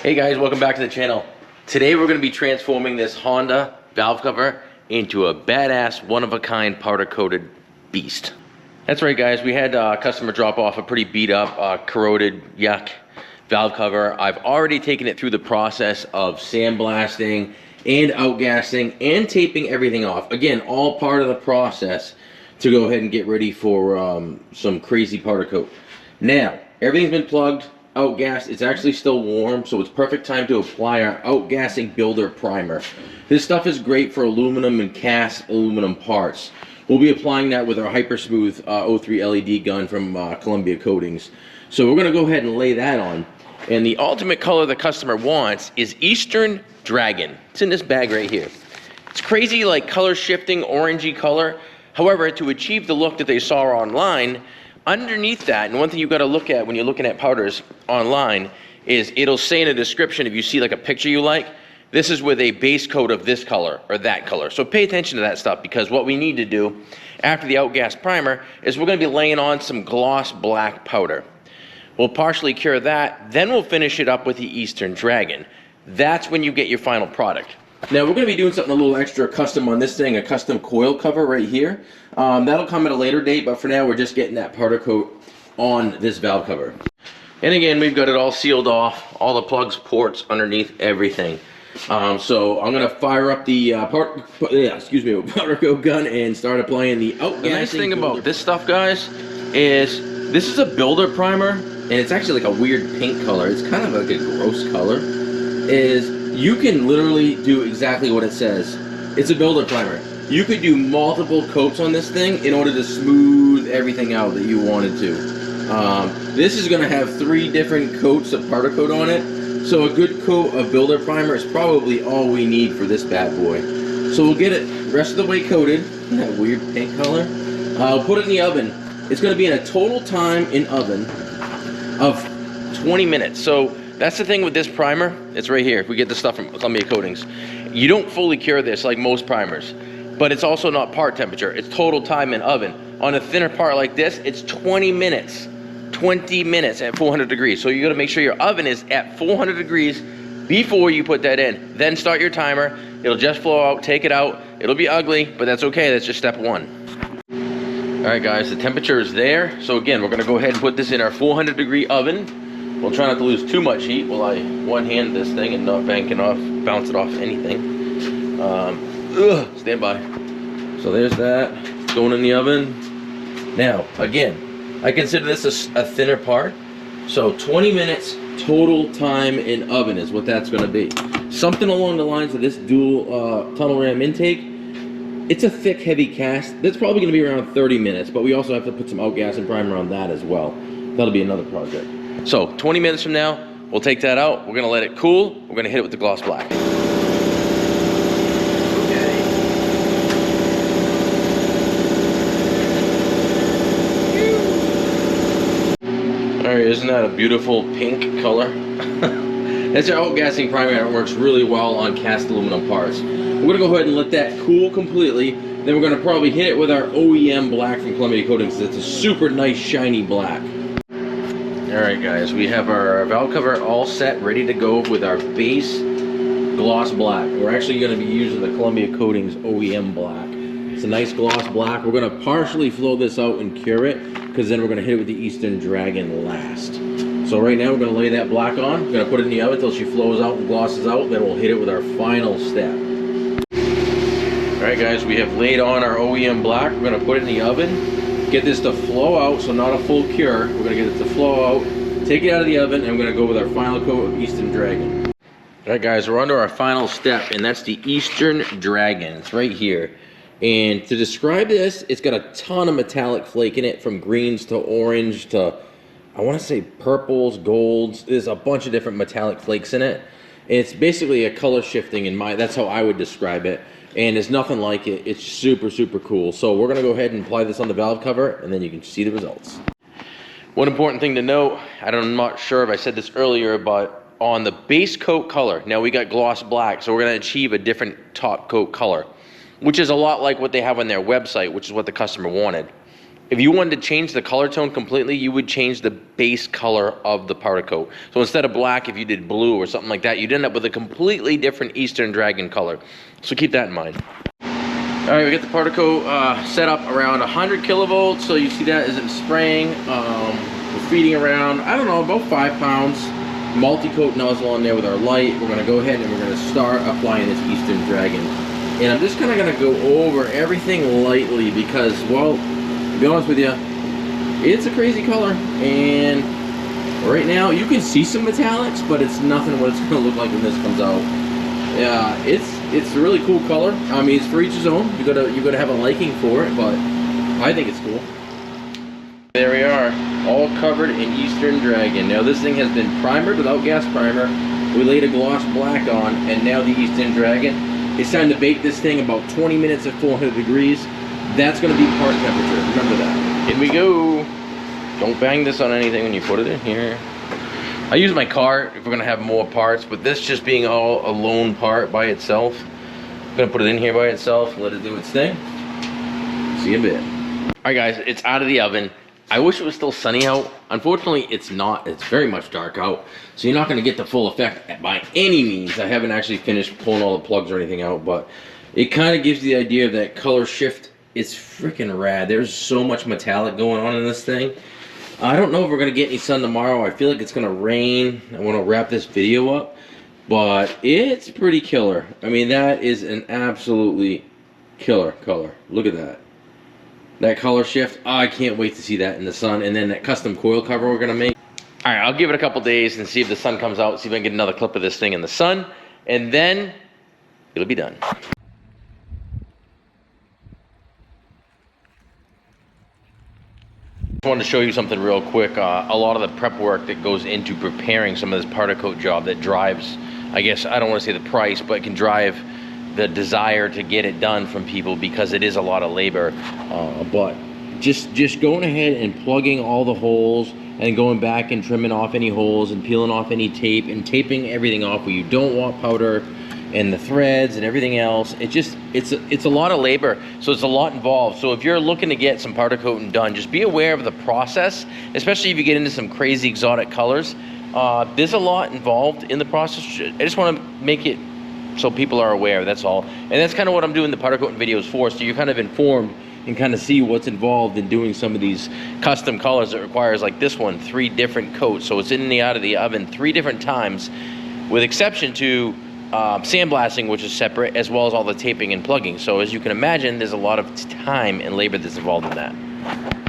Hey guys, welcome back to the channel. Today we're going to be transforming this Honda valve cover into a badass one-of-a-kind powder-coated beast. That's right guys, we had a customer drop off a pretty beat up, corroded, yuck valve cover. I've already taken it through the process of sandblasting and outgassing and taping everything off. Again, all part of the process to go ahead and get ready for some crazy powder coat. Now, everything's been plugged, outgassed. It's actually still warm, so it's perfect time to apply our outgassing builder primer. This stuff is great for aluminum and cast aluminum parts. We'll be applying that with our Hyper Smooth 03 LED gun from Columbia Coatings. So we're going to go ahead and lay that on. And the ultimate color the customer wants is Eastern Dragon. It's in this bag right here. It's crazy, like color shifting, orangey color. However, to achieve the look that they saw online, underneath that, and one thing you've got to look at when you're looking at powders online is it'll say in a description, if you see like a picture you like, this is with a base coat of this color or that color. So pay attention to that stuff, because what we need to do after the outgas primer is we're going to be laying on some gloss black powder. We'll partially cure that, then we'll finish it up with the Eastern Dragon. That's when you get your final product. Now we're going to be doing something a little extra custom on this thing, a custom coil cover right here. That'll come at a later date, but for now we're just getting that powder coat on this valve cover. And again, we've got it all sealed off, all the plugs, ports, underneath, everything. So I'm going to fire up the powder coat gun and start applying the outgassing. The nice thing about this stuff, guys, is this is a builder primer, and it's actually like a weird pink color. It's kind of like a gross color. You can literally do exactly what it says. It's a builder primer. You could do multiple coats on this thing in order to smooth everything out that you wanted to. This is going to have 3 different coats of powder coat on it. So a good coat of builder primer is probably all we need for this bad boy. So we'll get it the rest of the way coated. That weird pink color. I'll put it in the oven. It's going to be in a total time in oven of 20 minutes. So that's the thing with this primer. It's right here. If we get the stuff from Columbia Coatings, you don't fully cure this like most primers, but it's also not part temperature. It's total time in oven. On a thinner part like this, it's 20 minutes. 20 minutes at 400 degrees. So you got to make sure your oven is at 400 degrees before you put that in. Then start your timer. It'll just flow out. Take it out. It'll be ugly, but that's okay. That's just step 1. All right, guys. The temperature is there. So again, we're going to go ahead and put this in our 400 degree oven. We'll try not to lose too much heat while I one-hand this thing and not bounce it off anything. Stand by. So there's that. It's going in the oven. Now, again, I consider this a thinner part. So 20 minutes total time in oven is what that's going to be. Something along the lines of this dual tunnel ram intake. It's a thick, heavy cast. That's probably going to be around 30 minutes, but we also have to put some outgassing primer on that as well. That'll be another project. So 20 minutes from now, we'll take that out. We're going to let it cool. We're going to hit it with the gloss black. Okay. All right, isn't that a beautiful pink color? That's our outgassing primer. It works really well on cast aluminum parts. We're going to go ahead and let that cool completely. Then we're going to probably hit it with our OEM black from Columbia Coatings. It's a super nice shiny black. Alright guys, we have our valve cover all set, ready to go with our base gloss black. We're actually going to be using the Columbia Coatings OEM black. It's a nice gloss black. We're going to partially flow this out and cure it, because then we're going to hit it with the Eastern Dragon last. So right now we're going to lay that black on. We're going to put it in the oven until she flows out and glosses out, then we'll hit it with our final step. Alright guys, we have laid on our OEM black. We're going to put it in the oven. Get this to flow out, so not a full cure. We're going to get it to flow out, take it out of the oven, and we're going to go with our final coat of Eastern Dragon. Alright guys, we're on to our final step, and that's the Eastern Dragon. It's right here. And to describe this, it's got a ton of metallic flake in it, from greens to orange to, I want to say purples, golds. There's a bunch of different metallic flakes in it. It's basically a color shifting that's how I would describe it. And there's nothing like it. It's super, super cool. So we're going to go ahead and apply this on the valve cover, and then you can see the results. One important thing to note, I'm not sure if I said this earlier, but on the base coat color, now we got gloss black, so we're going to achieve a different top coat color, which is a lot like what they have on their website, which is what the customer wanted. If you wanted to change the color tone completely, you would change the base color of the powder coat. So instead of black, if you did blue or something like that, you'd end up with a completely different Eastern Dragon color. So keep that in mind. All right, we got the powder coat set up around 100 kilovolts. So you see that as it's spraying. We're feeding around, I don't know, about 5 pounds. Multi-coat nozzle on there with our light. We're gonna go ahead and we're gonna start applying this Eastern Dragon. And I'm just kinda gonna go over everything lightly because, well, to be honest with you, it's a crazy color, and right now you can see some metallics, but it's nothing what it's going to look like when this comes out. Yeah, it's a really cool color. I mean, it's for each his own. You gotta have a liking for it, but I think it's cool. There we are, all covered in Eastern Dragon. Now this thing has been primered with outgas primer. We laid a gloss black on, and now the Eastern Dragon. It's time to bake this thing about 20 minutes at 400 degrees. That's going to be part temperature. Remember that. In we go. Don't bang this on anything when you put it in here. I use my cart if we're going to have more parts, but this just being all a lone part by itself, I'm going to put it in here by itself, let it do its thing. See you in a bit. Alright guys, it's out of the oven. I wish it was still sunny out. Unfortunately, it's not. It's very much dark out. So you're not going to get the full effect by any means. I haven't actually finished pulling all the plugs or anything out, but it kind of gives you the idea of that color shift. It's freaking rad. There's so much metallic going on in this thing. I don't know if we're going to get any sun tomorrow. I feel like it's going to rain. I want to wrap this video up, but it's pretty killer. I mean, that is an absolutely killer color. Look at that. That color shift. Oh, I can't wait to see that in the sun. And then that custom coil cover we're going to make. All right, I'll give it a couple days and see if the sun comes out, see if I can get another clip of this thing in the sun, and then it'll be done. I wanted to show you something real quick. A lot of the prep work that goes into preparing some of this powder coat job that drives, I guess, I don't want to say the price, but it can drive the desire to get it done from people because it is a lot of labor. But just going ahead and plugging all the holes and going back and trimming off any holes and peeling off any tape and taping everything off where you don't want powder and the threads and everything else. It's a lot of labor, so it's a lot involved. So if you're looking to get some powder coating done, just be aware of the process, especially if you get into some crazy exotic colors. There's a lot involved in the process. I just want to make it so people are aware, that's all. And that's kind of what I'm doing the powder coating videos for, so you're kind of informed and kind of see what's involved in doing some of these custom colors that requires, like this one, 3 different coats. So it's in and out of the oven 3 different times, with exception to sandblasting, which is separate, as well as all the taping and plugging. So as you can imagine, there's a lot of time and labor that's involved in that.